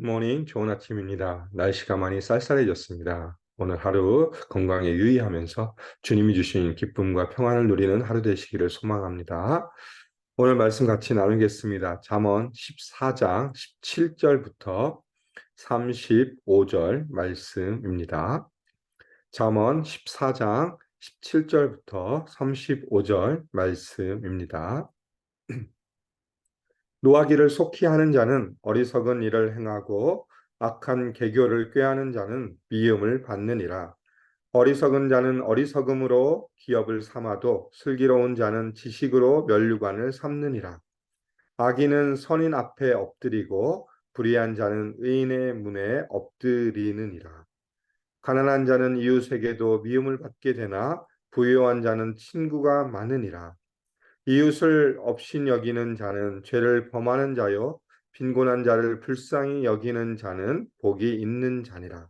굿모닝, 좋은 아침입니다. 날씨가 많이 쌀쌀해졌습니다. 오늘 하루 건강에 유의하면서 주님이 주신 기쁨과 평안을 누리는 하루 되시기를 소망합니다. 오늘 말씀 같이 나누겠습니다. 잠언 14장 17절부터 35절 말씀입니다. 잠언 14장 17절부터 35절 말씀입니다. 노하기를 속히 하는 자는 어리석은 일을 행하고 악한 계교를 꾀하는 자는 미움을 받느니라. 어리석은 자는 어리석음으로 기업을 삼아도 슬기로운 자는 지식으로 면류관을 삼느니라. 악인은 선인 앞에 엎드리고 불의한 자는 의인의 문에 엎드리느니라. 가난한 자는 이웃에게도 미움을 받게 되나 부유한 자는 친구가 많으니라. 이웃을 업신 여기는 자는 죄를 범하는 자요 빈곤한 자를 불쌍히 여기는 자는 복이 있는 자니라.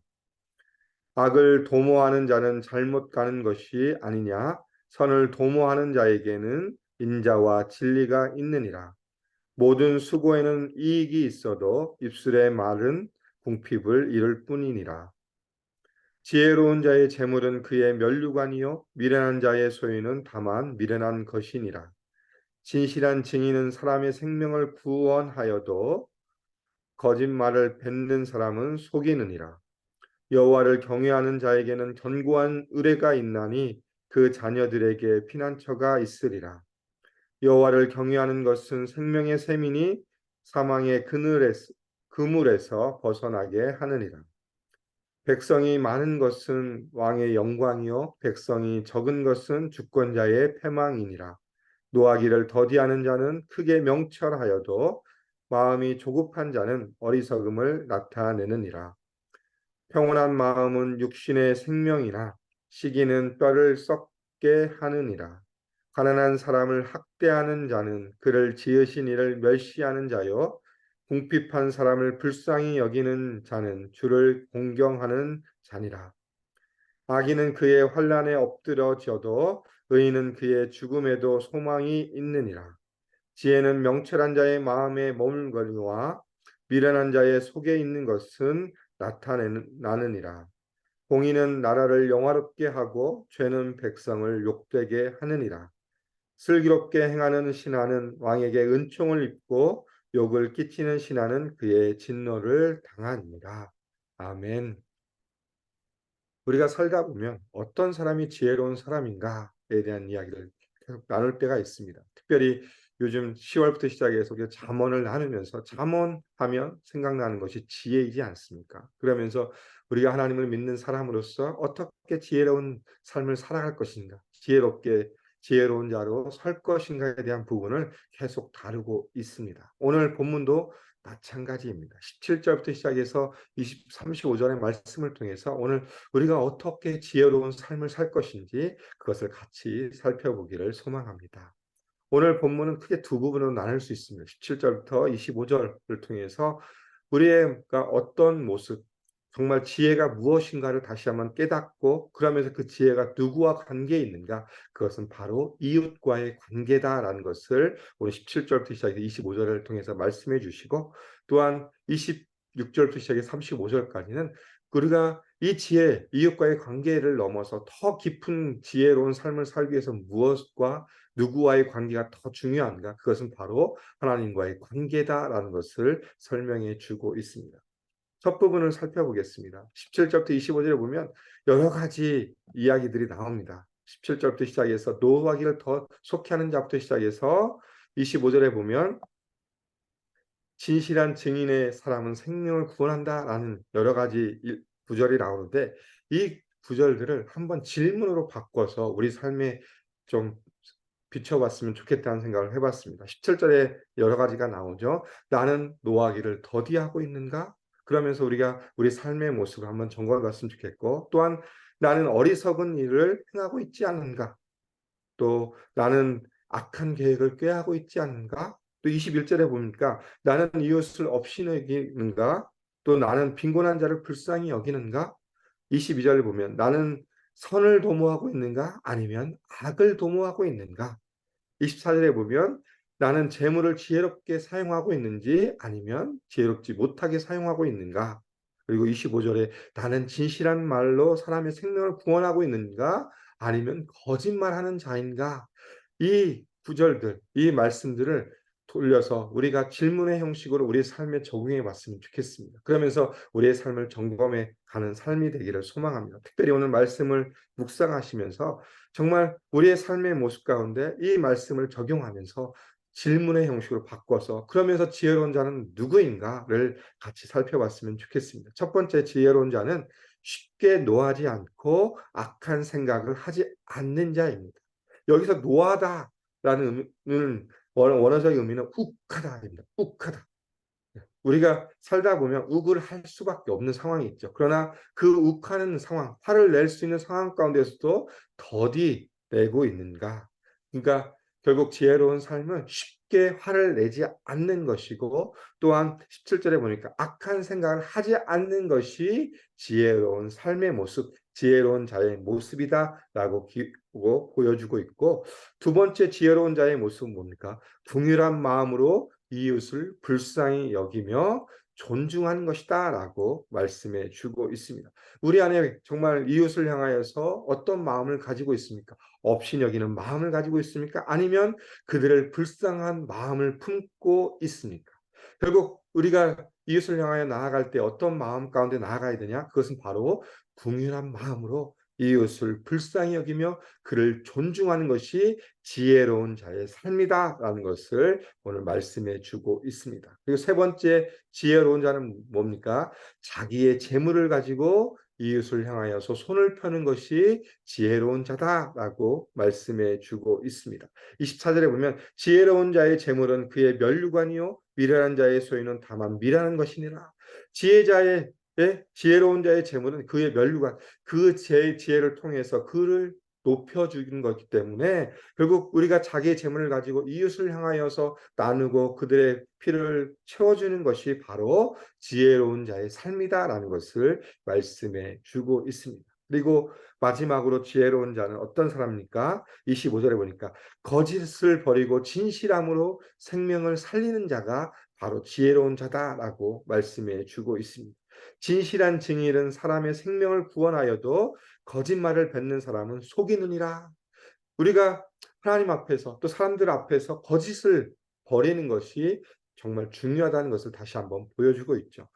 악을 도모하는 자는 잘못 가는 것이 아니냐 선을 도모하는 자에게는 인자와 진리가 있느니라. 모든 수고에는 이익이 있어도 입술의 말은 궁핍을 이룰 뿐이니라. 지혜로운 자의 재물은 그의 면류관이요 미련한 자의 소유는 다만 미련한 것이니라. 진실한 증인은 사람의 생명을 구원하여도 거짓말을 뱉는 사람은 속이느니라. 여호와를 경외하는 자에게는 견고한 의뢰가 있나니 그 자녀들에게 피난처가 있으리라. 여호와를 경외하는 것은 생명의 샘이니 사망의 그물에서 벗어나게 하느니라. 백성이 많은 것은 왕의 영광이요 백성이 적은 것은 주권자의 패망이니라. 노하기를 더디하는 자는 크게 명철하여도 마음이 조급한 자는 어리석음을 나타내느니라. 평온한 마음은 육신의 생명이나 시기는 뼈를 썩게 하느니라. 가난한 사람을 학대하는 자는 그를 지으신 이를 멸시하는 자요 궁핍한 사람을 불쌍히 여기는 자는 주를 공경하는 자니라. 악인은 그의 환난에 엎드러져도 의인은 그의 죽음에도 소망이 있느니라. 지혜는 명철한 자의 마음에 머물거니와 미련한 자의 속에 있는 것은 나느니라. 공의는 나라를 영화롭게 하고 죄는 백성을 욕되게 하느니라. 슬기롭게 행하는 신하는 왕에게 은총을 입고 욕을 끼치는 신하는 그의 진노를 당하니라. 아멘. 우리가 살다 보면 어떤 사람이 지혜로운 사람인가에 대한 이야기를 계속 나눌 때가 있습니다. 특별히 요즘 10월부터 시작해서 잠언을 나누면서 잠언하면 생각나는 것이 지혜이지 않습니까? 그러면서 우리가 하나님을 믿는 사람으로서 어떻게 지혜로운 삶을 살아갈 것인가, 지혜로운 자로 설 것인가에 대한 부분을 계속 다루고 있습니다. 오늘 본문도 마찬가지입니다. 17절부터 시작해서 35절의 말씀을 통해서 오늘 우리가 어떻게 지혜로운 삶을 살 것인지 그것을 같이 살펴보기를 소망합니다. 오늘 본문은 크게 두 부분으로 나눌 수 있습니다. 17절부터 25절을 통해서 우리가 어떤 모습, 정말 지혜가 무엇인가를 다시 한번 깨닫고 그러면서 그 지혜가 누구와 관계에 있는가, 그것은 바로 이웃과의 관계다라는 것을 오늘 17절부터 시작해서 25절을 통해서 말씀해 주시고, 또한 26절부터 시작해서 35절까지는 우리가 이 지혜, 이웃과의 관계를 넘어서 더 깊은 지혜로운 삶을 살기 위해서 무엇과 누구와의 관계가 더 중요한가, 그것은 바로 하나님과의 관계다라는 것을 설명해 주고 있습니다. 첫 부분을 살펴보겠습니다. 17절부터 25절에 보면 여러 가지 이야기들이 나옵니다. 17절부터 시작해서 노하기를 더 속히 하는 자부터 시작해서 25절에 보면 진실한 증인의 사람은 생명을 구원한다라는 여러 가지 구절이 나오는데, 이 구절들을 한번 질문으로 바꿔서 우리 삶에 좀 비춰봤으면 좋겠다는 생각을 해봤습니다. 17절에 여러 가지가 나오죠. 나는 노하기를 더디하고 있는가? 그러면서 우리가 우리 삶의 모습을 한번 점검해 봤으면 좋겠고, 또한 나는 어리석은 일을 행하고 있지 않은가? 또 나는 악한 계획을 꾀하고 있지 않은가? 또 21절에 보니까 나는 이웃을 업신 여기는가? 또 나는 빈곤한 자를 불쌍히 여기는가? 22절을 보면 나는 선을 도모하고 있는가? 아니면 악을 도모하고 있는가? 24절에 보면 나는 재물을 지혜롭게 사용하고 있는지 아니면 지혜롭지 못하게 사용하고 있는가? 그리고 25절에 나는 진실한 말로 사람의 생명을 구원하고 있는가? 아니면 거짓말하는 자인가? 이 구절들, 이 말씀들을 돌려서 우리가 질문의 형식으로 우리의 삶에 적용해 봤으면 좋겠습니다. 그러면서 우리의 삶을 점검해 가는 삶이 되기를 소망합니다. 특별히 오늘 말씀을 묵상하시면서 정말 우리의 삶의 모습 가운데 이 말씀을 적용하면서 질문의 형식으로 바꿔서 그러면서 지혜로운 자는 누구인가를 같이 살펴봤으면 좋겠습니다. 첫 번째 지혜로운 자는 쉽게 노하지 않고 악한 생각을 하지 않는 자입니다. 여기서 노하다라는 의미는 원어적인 의미는 욱하다입니다. 욱하다. 우리가 살다 보면 욱을 할 수밖에 없는 상황이 있죠. 그러나 그 욱하는 상황, 화를 낼 수 있는 상황 가운데서도 더디 내고 있는가? 그러니까 결국 지혜로운 삶은 쉽게 화를 내지 않는 것이고 또한 17절에 보니까 악한 생각을 하지 않는 것이 지혜로운 삶의 모습, 지혜로운 자의 모습이다라고 보여주고 있고 두 번째 지혜로운 자의 모습은 뭡니까? 긍휼한 마음으로 이웃을 불쌍히 여기며 존중하는 것이다라고 말씀해 주고 있습니다. 우리 안에 정말 이웃을 향하여서 어떤 마음을 가지고 있습니까? 업신 여기는 마음을 가지고 있습니까? 아니면 그들을 불쌍한 마음을 품고 있습니까? 결국 우리가 이웃을 향하여 나아갈 때 어떤 마음 가운데 나아가야 되냐? 그것은 바로 긍휼한 마음으로 이웃을 불쌍히 여기며 그를 존중하는 것이 지혜로운 자의 삶이다라는 것을 오늘 말씀해 주고 있습니다. 그리고 세 번째 지혜로운 자는 뭡니까? 자기의 재물을 가지고 이웃을 향하여서 손을 펴는 것이 지혜로운 자다라고 말씀해 주고 있습니다. 24절에 보면 지혜로운 자의 재물은 그의 면류관이요 미련한 자의 소유는 다만 미라는 것이니라. 지혜자의 지혜로운 자의 재물은 그의 면류관, 그 지혜를 통해서 그를 높여주는 것이기 때문에 결국 우리가 자기의 재물을 가지고 이웃을 향하여서 나누고 그들의 필요를 채워주는 것이 바로 지혜로운 자의 삶이다라는 것을 말씀해 주고 있습니다. 그리고 마지막으로 지혜로운 자는 어떤 사람입니까? 25절에 보니까 거짓을 버리고 진실함으로 생명을 살리는 자가 바로 지혜로운 자다라고 말씀해 주고 있습니다. 진실한 증인은 사람의 생명을 구원하여도 거짓말을 뱉는 사람은 속이느니라. 우리가 하나님 앞에서 또 사람들 앞에서 거짓을 버리는 것이 정말 중요하다는 것을 다시 한번 보여주고 있죠.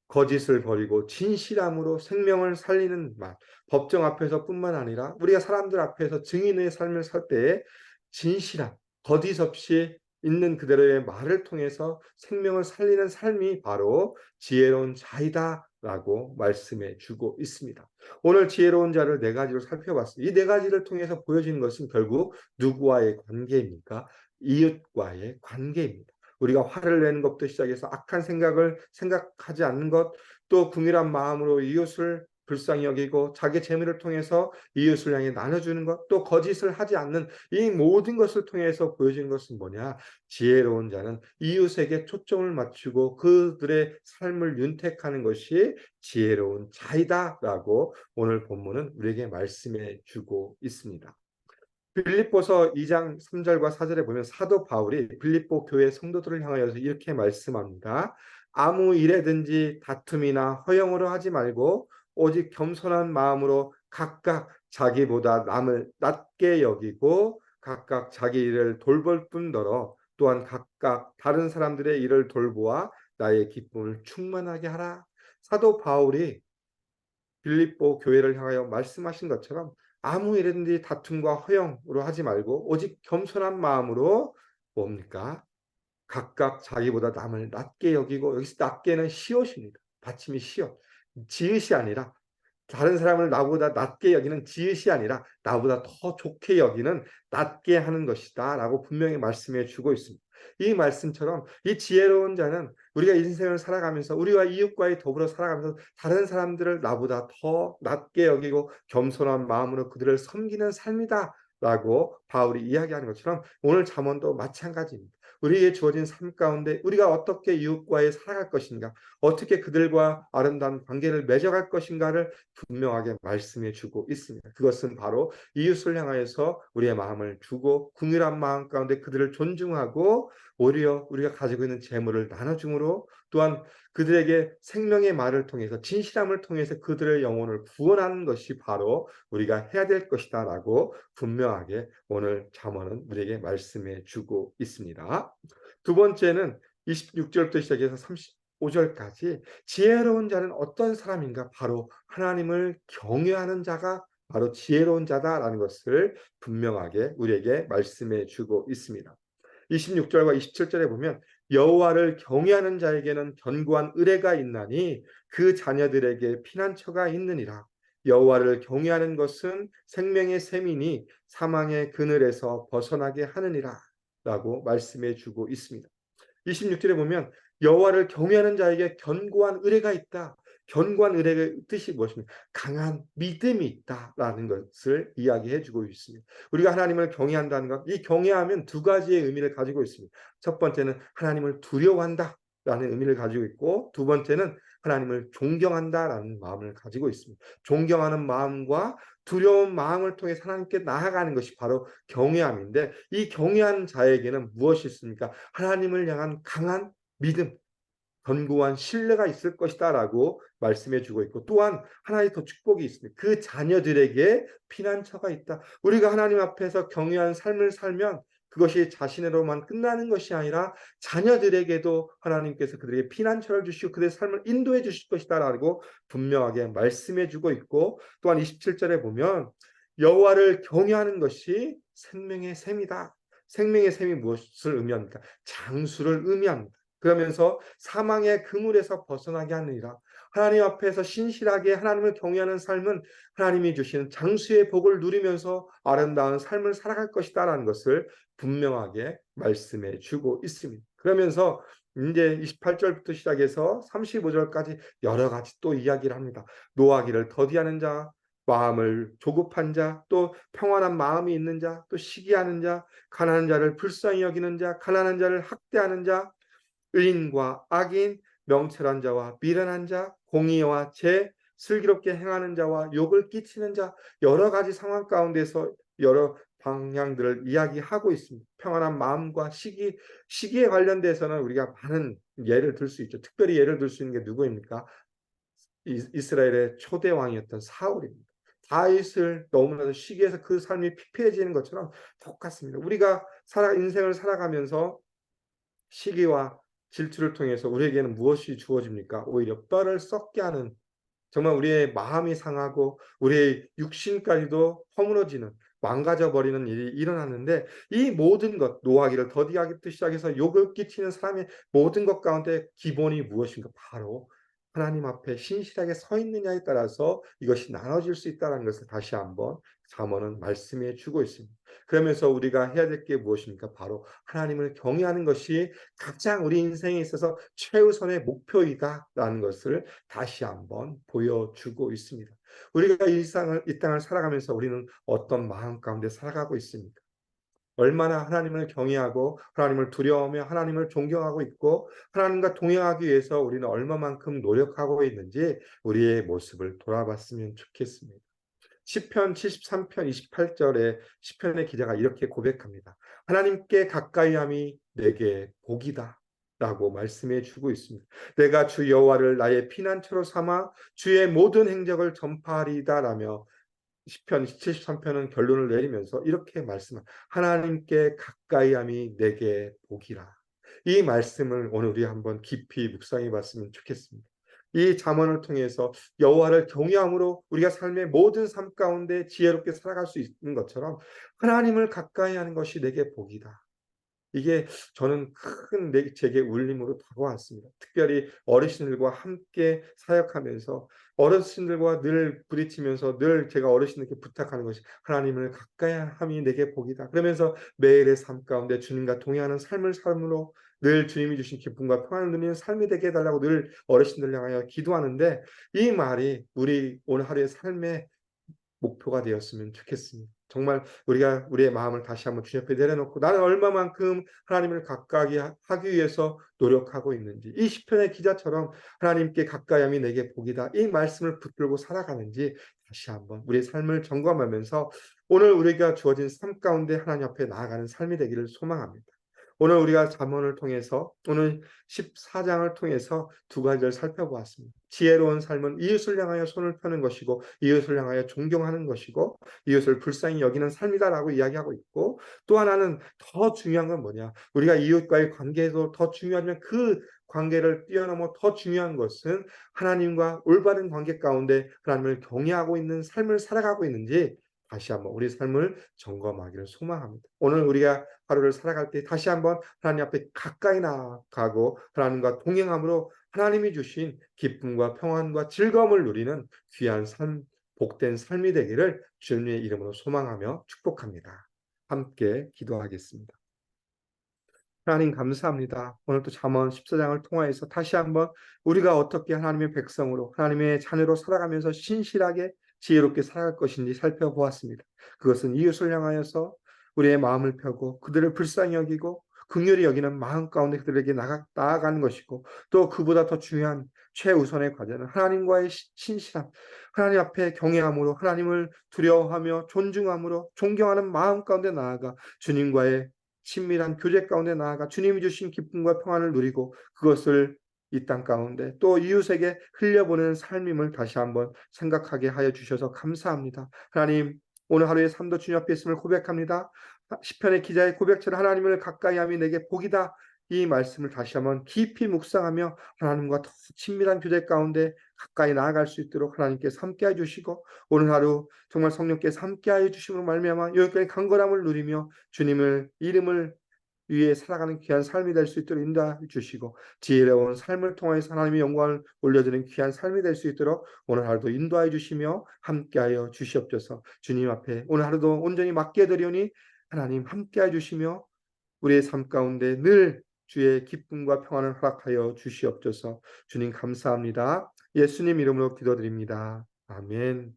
거짓을 버리고 진실함으로 생명을 살리는 말, 법정 앞에서뿐만 아니라 우리가 사람들 앞에서 증인의 삶을 살 때에 진실함, 거짓 없이 있는 그대로의 말을 통해서 생명을 살리는 삶이 바로 지혜로운 자이다라고 말씀해 주고 있습니다. 오늘 지혜로운 자를 네 가지로 살펴봤습니다. 이 네 가지를 통해서 보여지는 것은 결국 누구와의 관계입니까? 이웃과의 관계입니다. 우리가 화를 내는 것부터 시작해서 악한 생각을 생각하지 않는 것, 또 긍휼한 마음으로 이웃을 불쌍히 여기고 자기 재물을 통해서 이웃을 향해 나눠주는 것, 또 거짓을 하지 않는 이 모든 것을 통해서 보여지는 것은 뭐냐? 지혜로운 자는 이웃에게 초점을 맞추고 그들의 삶을 윤택하는 것이 지혜로운 자이다라고 오늘 본문은 우리에게 말씀해 주고 있습니다. 빌립보서 2장 3절과 4절에 보면 사도 바울이 빌립보 교회 성도들을 향하여서 이렇게 말씀합니다. 아무 일에든지 다툼이나 허영으로 하지 말고 오직 겸손한 마음으로 각각 자기보다 남을 낮게 여기고 각각 자기 일을 돌볼 뿐더러 또한 각각 다른 사람들의 일을 돌보아 나의 기쁨을 충만하게 하라. 사도 바울이 빌립보 교회를 향하여 말씀하신 것처럼 아무 일이든지 다툼과 허영으로 하지 말고 오직 겸손한 마음으로 뭡니까? 각각 자기보다 남을 낮게 여기고 여기서 낮게는 시옷입니다. 받침이 시옷. 지읒이 아니라 다른 사람을 나보다 낮게 여기는 지읒이 아니라 나보다 더 좋게 여기는 낮게 하는 것이다라고 분명히 말씀해 주고 있습니다. 이 말씀처럼 이 지혜로운 자는 우리가 인생을 살아가면서 우리와 이웃과의 더불어 살아가면서 다른 사람들을 나보다 더 낮게 여기고 겸손한 마음으로 그들을 섬기는 삶이다라고 바울이 이야기하는 것처럼 오늘 잠언도 마찬가지입니다. 우리에게 주어진 삶 가운데 우리가 어떻게 이웃과의 살아갈 것인가, 어떻게 그들과 아름다운 관계를 맺어갈 것인가를 분명하게 말씀해 주고 있습니다. 그것은 바로 이웃을 향하여서 우리의 마음을 주고 긍휼한 마음 가운데 그들을 존중하고 오히려 우리가 가지고 있는 재물을 나눠줌으로 또한 그들에게 생명의 말을 통해서 진실함을 통해서 그들의 영혼을 구원하는 것이 바로 우리가 해야 될 것이다라고 분명하게 오늘 잠언은 우리에게 말씀해 주고 있습니다. 두 번째는 26절부터 시작해서 35절까지 지혜로운 자는 어떤 사람인가? 바로 하나님을 경외하는 자가 바로 지혜로운 자다라는 것을 분명하게 우리에게 말씀해 주고 있습니다. 26절과 27절에 보면 여호와를 경외하는 자에게는 견고한 의뢰가 있나니 그 자녀들에게 피난처가 있느니라. 여호와를 경외하는 것은 생명의 샘이니 사망의 그늘에서 벗어나게 하느니라 라고 말씀해 주고 있습니다. 26절에 보면 여호와를 경외하는 자에게 견고한 의뢰가 있다. 견고한 의뢰의 뜻이 무엇입니까? 강한 믿음이 있다라는 것을 이야기해 주고 있습니다. 우리가 하나님을 경외한다는 것, 이 경외하면 두 가지의 의미를 가지고 있습니다. 첫 번째는 하나님을 두려워한다라는 의미를 가지고 있고, 두 번째는 하나님을 존경한다라는 마음을 가지고 있습니다. 존경하는 마음과 두려운 마음을 통해 하나님께 나아가는 것이 바로 경외함인데, 이 경외하는 자에게는 무엇이 있습니까? 하나님을 향한 강한 믿음, 견고한 신뢰가 있을 것이다라고 말씀해 주고 있고, 또한 하나의 더 축복이 있습니다. 그 자녀들에게 피난처가 있다. 우리가 하나님 앞에서 경외한 삶을 살면 그것이 자신으로만 끝나는 것이 아니라 자녀들에게도 하나님께서 그들에게 피난처를 주시고 그들의 삶을 인도해 주실 것이다라고 분명하게 말씀해 주고 있고, 또한 27절에 보면 여호와를 경외하는 것이 생명의 샘이다. 생명의 샘이 무엇을 의미합니까? 장수를 의미합니다. 그러면서 사망의 그물에서 벗어나게 하느니라. 하나님 앞에서 신실하게 하나님을 경외하는 삶은 하나님이 주시는 장수의 복을 누리면서 아름다운 삶을 살아갈 것이다라는 것을 분명하게 말씀해 주고 있습니다. 그러면서 이제 28절부터 시작해서 35절까지 여러 가지 또 이야기를 합니다. 노하기를 더디하는 자, 마음을 조급한 자, 또 평안한 마음이 있는 자, 또 시기하는 자, 가난한 자를 불쌍히 여기는 자, 가난한 자를 학대하는 자, 의인과 악인, 명철한 자와 미련한 자, 공의와 재, 슬기롭게 행하는 자와 욕을 끼치는 자, 여러 가지 상황 가운데서 여러 방향들을 이야기하고 있습니다. 평안한 마음과 시기에 관련돼서는 우리가 많은 예를 들 수 있죠. 특별히 예를 들 수 있는 게 누구입니까? 이스라엘의 초대 왕이었던 사울입니다. 다윗을 너무나도 시기해서 그 삶이 피폐해지는 것처럼 똑같습니다. 우리가 인생을 살아가면서 시기와 질투를 통해서 우리에게는 무엇이 주어집니까? 오히려 뼈를 썩게 하는, 정말 우리의 마음이 상하고 우리의 육신까지도 허물어지는, 망가져 버리는 일이 일어났는데, 이 모든 것, 노하기를 더디하기부터 시작해서 욕을 끼치는 사람의 모든 것 가운데 기본이 무엇인가? 바로 하나님 앞에 신실하게 서 있느냐에 따라서 이것이 나눠질 수 있다는 것을 다시 한번 잠언은 말씀해 주고 있습니다. 그러면서 우리가 해야 될 게 무엇입니까? 바로 하나님을 경외하는 것이 가장 우리 인생에 있어서 최우선의 목표이다라는 것을 다시 한번 보여주고 있습니다. 우리가 이 땅을 살아가면서 우리는 어떤 마음 가운데 살아가고 있습니까? 얼마나 하나님을 경외하고 하나님을 두려워하며 하나님을 존경하고 있고, 하나님과 동행하기 위해서 우리는 얼마만큼 노력하고 있는지 우리의 모습을 돌아봤으면 좋겠습니다. 시편 73편 28절에 시편의 기자가 이렇게 고백합니다. 하나님께 가까이함이 내게 복이다 라고 말씀해 주고 있습니다. 내가 주 여호와를 나의 피난처로 삼아 주의 모든 행적을 전파하리다라며 시편 73편은 결론을 내리면서 이렇게 말씀합니다. 하나님께 가까이함이 내게 복이라. 이 말씀을 오늘 우리 한번 깊이 묵상해 봤으면 좋겠습니다. 이 잠언을 통해서 여호와를 경외함으로 우리가 삶의 모든 삶 가운데 지혜롭게 살아갈 수 있는 것처럼 하나님을 가까이 하는 것이 내게 복이다. 이게 저는 큰 제게 울림으로 다가왔습니다. 특별히 어르신들과 함께 사역하면서 어르신들과 늘 부딪히면서 늘 제가 어르신들께 부탁하는 것이 하나님을 가까이 함이 내게 복이다. 그러면서 매일의 삶 가운데 주님과 동행하는 삶을 삶으로 늘 주님이 주신 기쁨과 평안을 누리는 삶이 되게 해달라고 늘 어르신들 향하여 기도하는데, 이 말이 우리 오늘 하루의 삶의 목표가 되었으면 좋겠습니다. 정말 우리가 우리의 마음을 다시 한번 주님 앞에 내려놓고 나는 얼마만큼 하나님을 가까이 하기 위해서 노력하고 있는지, 이 시편의 기자처럼 하나님께 가까이함이 내게 복이다, 이 말씀을 붙들고 살아가는지 다시 한번 우리의 삶을 점검하면서 오늘 우리가 주어진 삶 가운데 하나님 앞에 나아가는 삶이 되기를 소망합니다. 오늘 우리가 잠언을 통해서 오늘 14장을 통해서 두 가지를 살펴보았습니다. 지혜로운 삶은 이웃을 향하여 손을 펴는 것이고 이웃을 향하여 존경하는 것이고 이웃을 불쌍히 여기는 삶이다라고 이야기하고 있고, 또 하나는 더 중요한 건 뭐냐? 우리가 이웃과의 관계에도 더 중요하지만 그 관계를 뛰어넘어 더 중요한 것은 하나님과 올바른 관계 가운데 하나님을 경외하고 있는 삶을 살아가고 있는지 다시 한번 우리 삶을 점검하기를 소망합니다. 오늘 우리가 하루를 살아갈 때 다시 한번 하나님 앞에 가까이 나아가고 하나님과 동행함으로 하나님이 주신 기쁨과 평안과 즐거움을 누리는 귀한 삶, 복된 삶이 되기를 주님의 이름으로 소망하며 축복합니다. 함께 기도하겠습니다. 하나님 감사합니다. 오늘 또 잠언 14장을 통하여서 다시 한번 우리가 어떻게 하나님의 백성으로 하나님의 자녀로 살아가면서 신실하게 지혜롭게 살아갈 것인지 살펴보았습니다. 그것은 이웃을 향하여서 우리의 마음을 펴고 그들을 불쌍히 여기고 긍휼히 여기는 마음 가운데 그들에게 나아가는 것이고, 또 그보다 더 중요한 최우선의 과제는 하나님과의 신실함, 하나님 앞에 경외함으로 하나님을 두려워하며 존중함으로 존경하는 마음 가운데 나아가 주님과의 친밀한 교제 가운데 나아가 주님이 주신 기쁨과 평안을 누리고 그것을 이 땅 가운데 또 이웃에게 흘려보내는 삶임을 다시 한번 생각하게 하여 주셔서 감사합니다. 하나님, 오늘 하루의 삶도 주님 앞에 있음을 고백합니다. 시편의 기자의 고백처럼 하나님을 가까이 함이 내게 복이다. 이 말씀을 다시 한번 깊이 묵상하며 하나님과 더 친밀한 교제 가운데 가까이 나아갈 수 있도록 하나님께서 함께해 주시고, 오늘 하루 정말 성령께서 함께하여 주심으로 말미암아 여기까지 강건함을 누리며 주님을 이름을 위해 살아가는 귀한 삶이 될 수 있도록 인도해 주시고, 지혜로운 삶을 통해서 하나님의 영광을 올려드리는 귀한 삶이 될 수 있도록 오늘 하루도 인도해 주시며 함께하여 주시옵소서. 주님 앞에 오늘 하루도 온전히 맡겨드리오니 하나님 함께해 주시며 우리의 삶 가운데 늘 주의 기쁨과 평안을 허락하여 주시옵소서. 주님 감사합니다. 예수님 이름으로 기도드립니다. 아멘.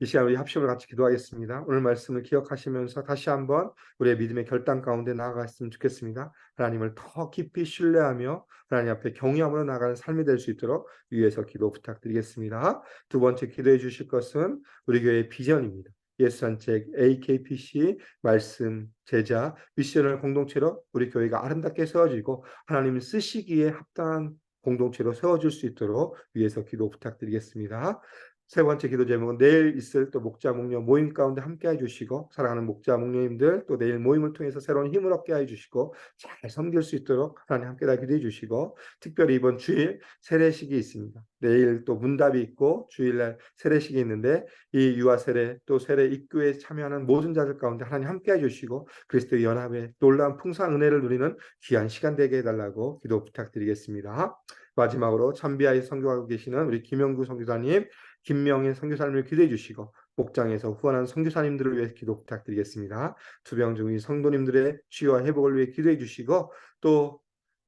이 시간 우리 합심으로 같이 기도하겠습니다. 오늘 말씀을 기억하시면서 다시 한번 우리의 믿음의 결단 가운데 나아갔으면 좋겠습니다. 하나님을 더 깊이 신뢰하며 하나님 앞에 경외함으로 나아가는 삶이 될 수 있도록 위에서 기도 부탁드리겠습니다. 두 번째 기도해 주실 것은 우리 교회의 비전입니다. 예수산책 AKPC 말씀 제자 미션을 공동체로 우리 교회가 아름답게 세워지고 하나님이 쓰시기에 합당한 공동체로 세워질 수 있도록 위에서 기도 부탁드리겠습니다. 세 번째 기도 제목은 내일 있을 또 목자 목녀 모임 가운데 함께 해주시고 사랑하는 목자 목녀님들 또 내일 모임을 통해서 새로운 힘을 얻게 해주시고 잘 섬길 수 있도록 하나님 함께 다 기도해 주시고, 특별히 이번 주일 세례식이 있습니다. 내일 또 문답이 있고 주일날 세례식이 있는데 이 유아 세례 또 세례 입교에 참여하는 모든 자들 가운데 하나님 함께 해주시고 그리스도의 연합의 놀라운 풍성한 은혜를 누리는 귀한 시간 되게 해달라고 기도 부탁드리겠습니다. 마지막으로 참비아에 선교하고 계시는 우리 김영구 선교사님, 김명의 선교사님을 기도해 주시고 목장에서 후원한 선교사님들을 위해 기도 부탁드리겠습니다. 투병 중인 성도님들의 치유와 회복을 위해 기도해 주시고, 또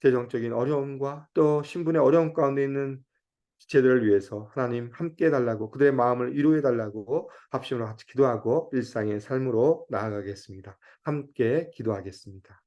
재정적인 어려움과 또 신분의 어려움 가운데 있는 지체들을 위해서 하나님 함께 해달라고 그들의 마음을 위로해 달라고 합심으로 같이 기도하고 일상의 삶으로 나아가겠습니다. 함께 기도하겠습니다.